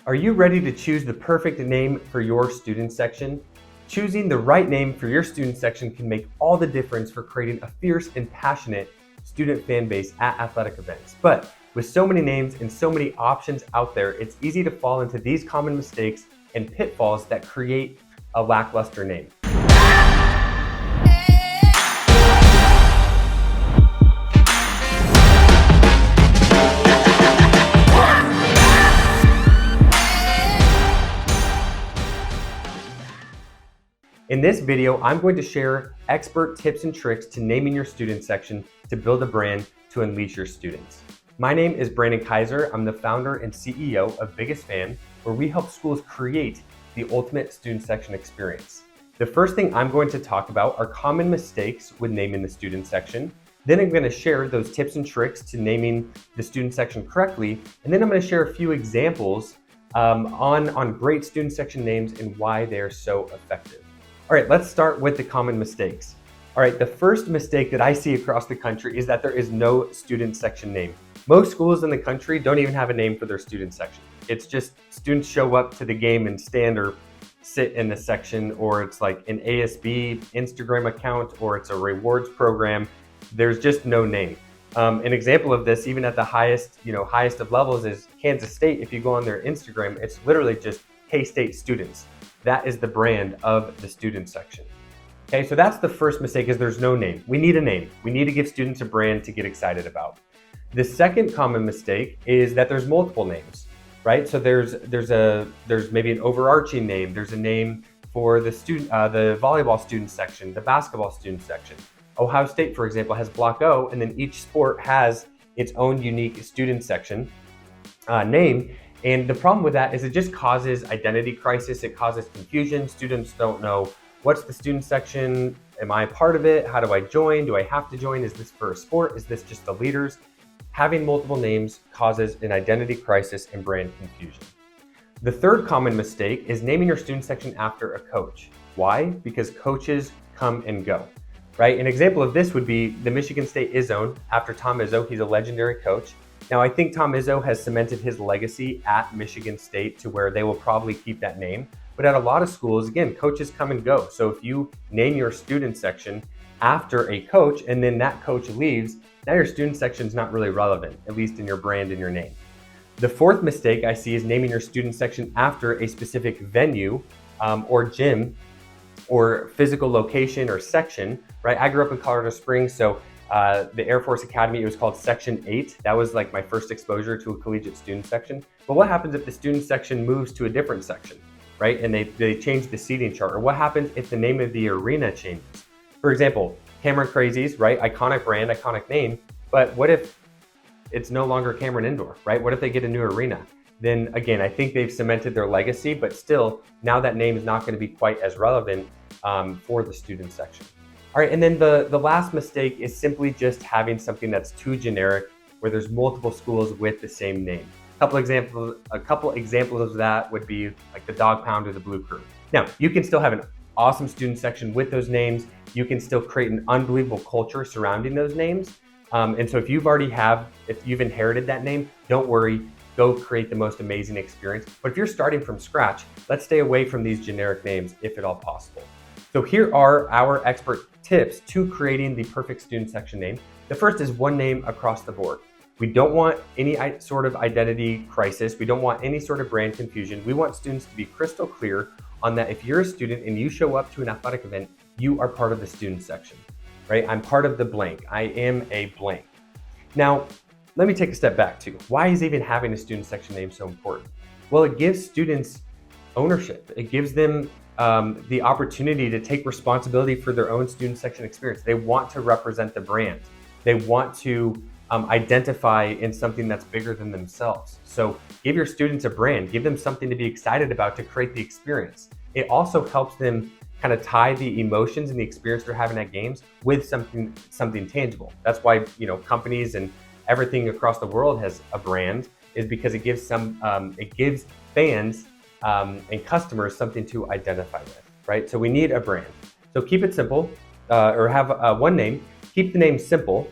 Are you ready to choose the perfect name for your student section? Choosing the right name for your student section can make all the difference for creating a fierce and passionate student fan base at athletic events. But with so many names and so many options out there, it's easy to fall into these common mistakes and pitfalls that create a lackluster name. In this video, I'm going to share expert tips and tricks to naming your student section to build a brand to unleash your students. My name is Brandon Kaiser. I'm the founder and CEO of Biggest Fan, where we help schools create the ultimate student section experience. The first thing I'm going to talk about are common mistakes with naming the student section. Then I'm going to share those tips and tricks to naming the student section correctly. And then I'm going to share a few examples on great student section names and why they're so effective. All right, let's start with the common mistakes. All right, the first mistake that I see across the country is that there is no student section name. Most schools in the country don't even have a name for their student section. It's just students show up to the game and stand or sit in the section, or it's like an ASB Instagram account, or it's a rewards program. There's just no name. An example of this, even at the highest of levels, is Kansas State. If you go on their Instagram, it's literally just K-State students. That is the brand of the student section. Okay, so that's the first mistake, is there's no name. We need a name. We need to give students a brand to get excited about. The second common mistake is that there's multiple names, right? So there's maybe an overarching name. There's a name for the the volleyball student section, the basketball student section. Ohio State, for example, has Block O, and then each sport has its own unique student section name. And the problem with that is it just causes identity crisis. It causes confusion. Students don't know, what's the student section? Am I a part of it? How do I join? Do I have to join? Is this for a sport? Is this just the leaders? Having multiple names causes an identity crisis and brand confusion. The third common mistake is naming your student section after a coach. Why? Because coaches come and go, right? An example of this would be the Michigan State Izzone after Tom Izzo. He's a legendary coach. Now, I think Tom Izzo has cemented his legacy at Michigan State to where they will probably keep that name. But at a lot of schools, again, coaches come and go. So if you name your student section after a coach and then that coach leaves, now your student section is not really relevant, at least in your brand and your name. The fourth mistake I see is naming your student section after a specific venue or gym or physical location or section, right? I grew up in Colorado Springs, so the Air Force Academy, it was called Section 8. That was like my first exposure to a collegiate student section. But what happens if the student section moves to a different section, right? And they change the seating chart? Or what happens if the name of the arena changes? For example, Cameron Crazies, right? Iconic brand, iconic name. But what if it's no longer Cameron Indoor, right? What if they get a new arena? Then again, I think they've cemented their legacy, but still, now that name is not going to be quite as relevant for the student section. All right, and then the last mistake is simply just having something that's too generic, where there's multiple schools with the same name. A couple examples of that would be like the Dog Pound or the Blue Crew. Now, you can still have an awesome student section with those names. You can still create an unbelievable culture surrounding those names. And so if you've inherited that name, don't worry, go create the most amazing experience. But if you're starting from scratch, let's stay away from these generic names if at all possible. So here are our expert tips to creating the perfect student section name. The first is one name across the board. We don't want any sort of identity crisis. We don't want any sort of brand confusion. We want students to be crystal clear on that if you're a student and you show up to an athletic event, you are part of the student section, right? I'm part of the blank. I am a blank. Now, let me take a step back too. Why is even having a student section name so important? Well, it gives students ownership. It gives them the opportunity to take responsibility for their own student section experience. They want to represent the brand. They want to identify in something that's bigger than themselves. So give your students a brand, give them something to be excited about to create the experience. It also helps them kind of tie the emotions and the experience they're having at games with something tangible. That's why, companies and everything across the world has a brand, is because it gives fans and customers something to identify with, right? So we need a brand. So keep it simple, or have one name. Keep the name simple.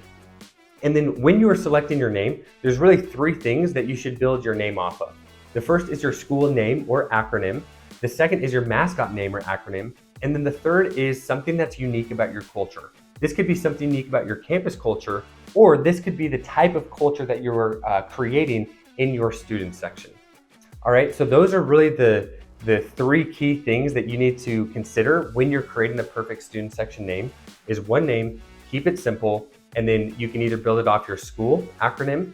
And then when you are selecting your name, there's really three things that you should build your name off of. The first is your school name or acronym. The second is your mascot name or acronym. And then the third is something that's unique about your culture. This could be something unique about your campus culture, or this could be the type of culture that you're creating in your student section. All right, so those are really the three key things that you need to consider when you're creating the perfect student section name. Is one name, keep it simple, and then you can either build it off your school acronym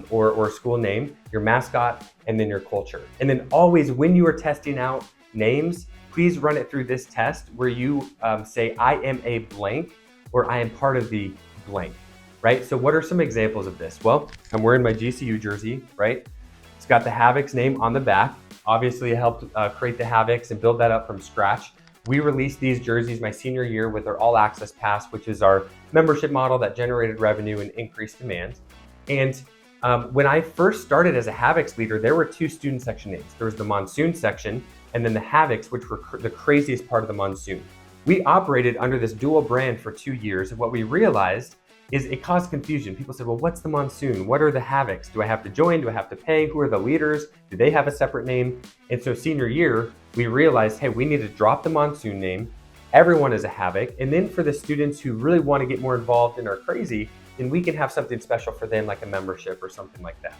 or school name, your mascot, and then your culture. And then always when you are testing out names, please run it through this test where you say, I am a blank, or I am part of the blank, right? So what are some examples of this? Well, I'm wearing my GCU jersey, right? It's got the Havocs name on the back. Obviously, I helped create the Havocs and build that up from scratch. We released these jerseys my senior year with our All Access Pass, which is our membership model that generated revenue and increased demand. And when I first started as a Havocs leader, there were two student section names. There was the Monsoon section and then the Havocs, which were the craziest part of the Monsoon. We operated under this dual brand for 2 years, and what we realized is it caused confusion. People said, well, what's the Monsoon? What are the Havocs? Do I have to join? Do I have to pay? Who are the leaders? Do they have a separate name? And so senior year, we realized, hey, we need to drop the Monsoon name. Everyone is a Havoc. And then for the students who really want to get more involved and are crazy, then we can have something special for them, like a membership or something like that.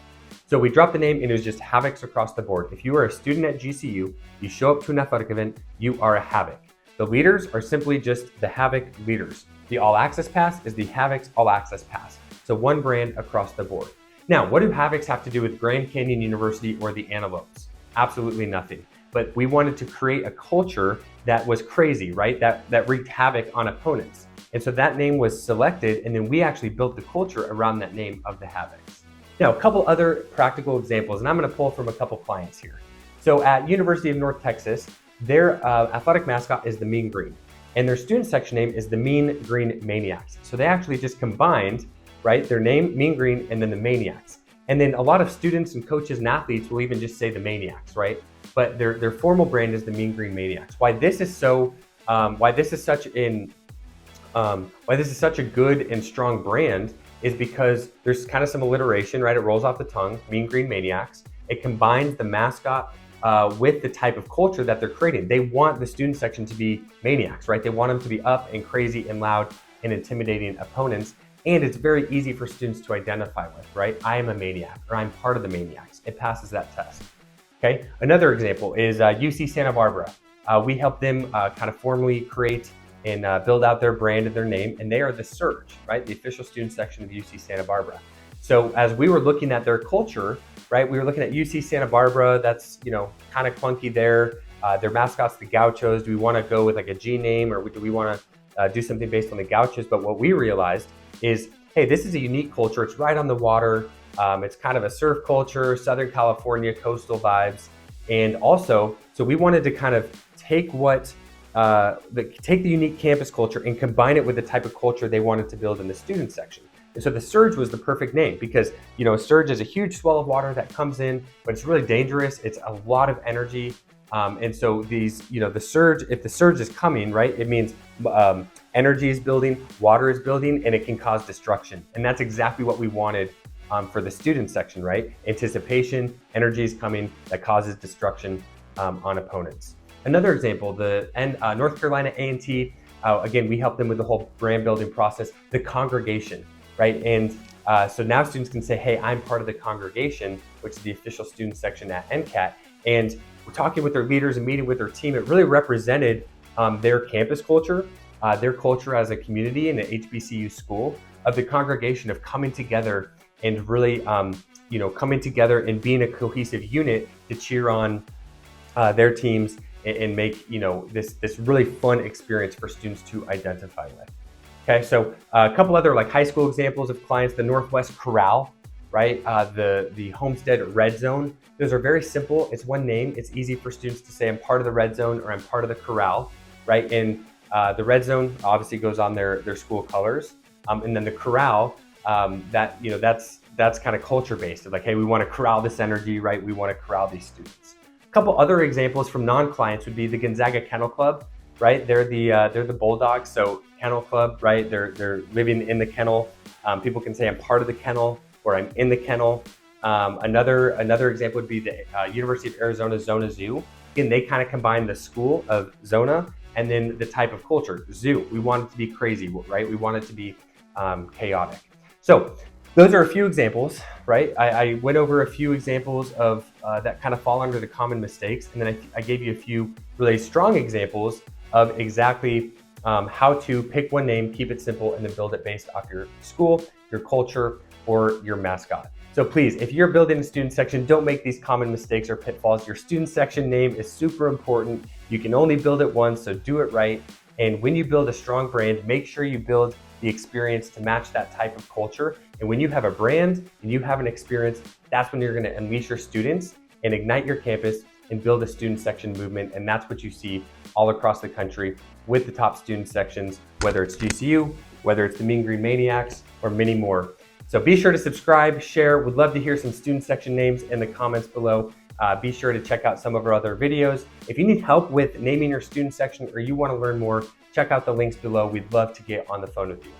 So we dropped the name and it was just Havocs across the board. If you are a student at GCU, you show up to an athletic event, you are a Havoc. The leaders are simply just the Havoc leaders. The All Access Pass is the Havocs All Access Pass. So one brand across the board. Now, what do Havocs have to do with Grand Canyon University or the Antelopes? Absolutely nothing. But we wanted to create a culture that was crazy, right? That wreaked havoc on opponents. And so that name was selected, and then we actually built the culture around that name of the Havocs. Now, a couple other practical examples, and I'm going to pull from a couple clients here. So at University of North Texas, their athletic mascot is the Mean Green, and their student section name is the Mean Green Maniacs. So they actually just combined, right, their name, Mean Green, and then the Maniacs. And then a lot of students and coaches and athletes will even just say the Maniacs, right? But their formal brand is the Mean Green Maniacs. Why this is such a good and strong brand is because there's kind of some alliteration, right? It rolls off the tongue, Mean Green Maniacs. It combines the mascot with the type of culture that they're creating. They want the student section to be maniacs, right? They want them to be up and crazy and loud and intimidating opponents. And it's very easy for students to identify with, right? I am a maniac, or I'm part of the maniacs. It passes that test. Okay. Another example is UC Santa Barbara. We helped them kind of formally create and build out their brand and their name, and they are the Surge, right? The official student section of UC Santa Barbara. So as we were looking at their culture, right, we were looking at UC Santa Barbara. That's, kind of clunky there. Their mascot's the Gauchos. Do we want to go with like a G name, or do we want to do something based on the Gauchos? But what we realized is, hey, this is a unique culture. It's right on the water. It's kind of a surf culture, Southern California coastal vibes. And also, so we wanted to kind of take take the unique campus culture and combine it with the type of culture they wanted to build in the student section. And so the Surge was the perfect name because, a surge is a huge swell of water that comes in, but it's really dangerous. It's a lot of energy. And so these, the surge, if the surge is coming, right, it means energy is building, water is building, and it can cause destruction. And that's exactly what we wanted for the student section, right? Anticipation, energy is coming that causes destruction on opponents. Another example, North Carolina A&T, again, we helped them with the whole brand building process, the congregation, right? And so now students can say, hey, I'm part of the congregation, which is the official student section at NCAT. And we're talking with their leaders and meeting with their team. It really represented their campus culture, their culture as a community in an HBCU school, of the congregation of coming together and really, coming together and being a cohesive unit to cheer on their teams and make, this really fun experience for students to identify with. Okay, so a couple other like high school examples of clients, the Northwest Corral, right? The Homestead Red Zone. Those are very simple. It's one name. It's easy for students to say, I'm part of the Red Zone or I'm part of the Corral, right? And the Red Zone obviously goes on their school colors. And then the Corral, that's kind of culture based. Like, hey, we want to corral this energy, right? We want to corral these students. A couple other examples from non-clients would be the Gonzaga Kennel Club, right? They're the Bulldogs, so Kennel Club, right? They're living in the kennel. People can say I'm part of the kennel or I'm in the kennel. Another example would be the University of Arizona Zona Zoo. Again, they kind of combine the school of Zona and then the type of culture, zoo. We want it to be crazy, right? We want it to be chaotic. So those are a few examples, right? I went over a few examples of that kind of fall under the common mistakes. And then I gave you a few really strong examples of exactly how to pick one name, keep it simple, and then build it based off your school, your culture, or your mascot. So please, if you're building a student section, don't make these common mistakes or pitfalls. Your student section name is super important. You can only build it once, so do it right. And when you build a strong brand, make sure you build the experience to match that type of culture. And when you have a brand and you have an experience, that's when you're gonna unleash your students and ignite your campus and build a student section movement. And that's what you see all across the country with the top student sections, whether it's GCU, whether it's the Mean Green Maniacs, or many more. So be sure to subscribe, share. Would love to hear some student section names in the comments below. Be sure to check out some of our other videos. If you need help with naming your student section or you want to learn more, check out the links below. We'd love to get on the phone with you.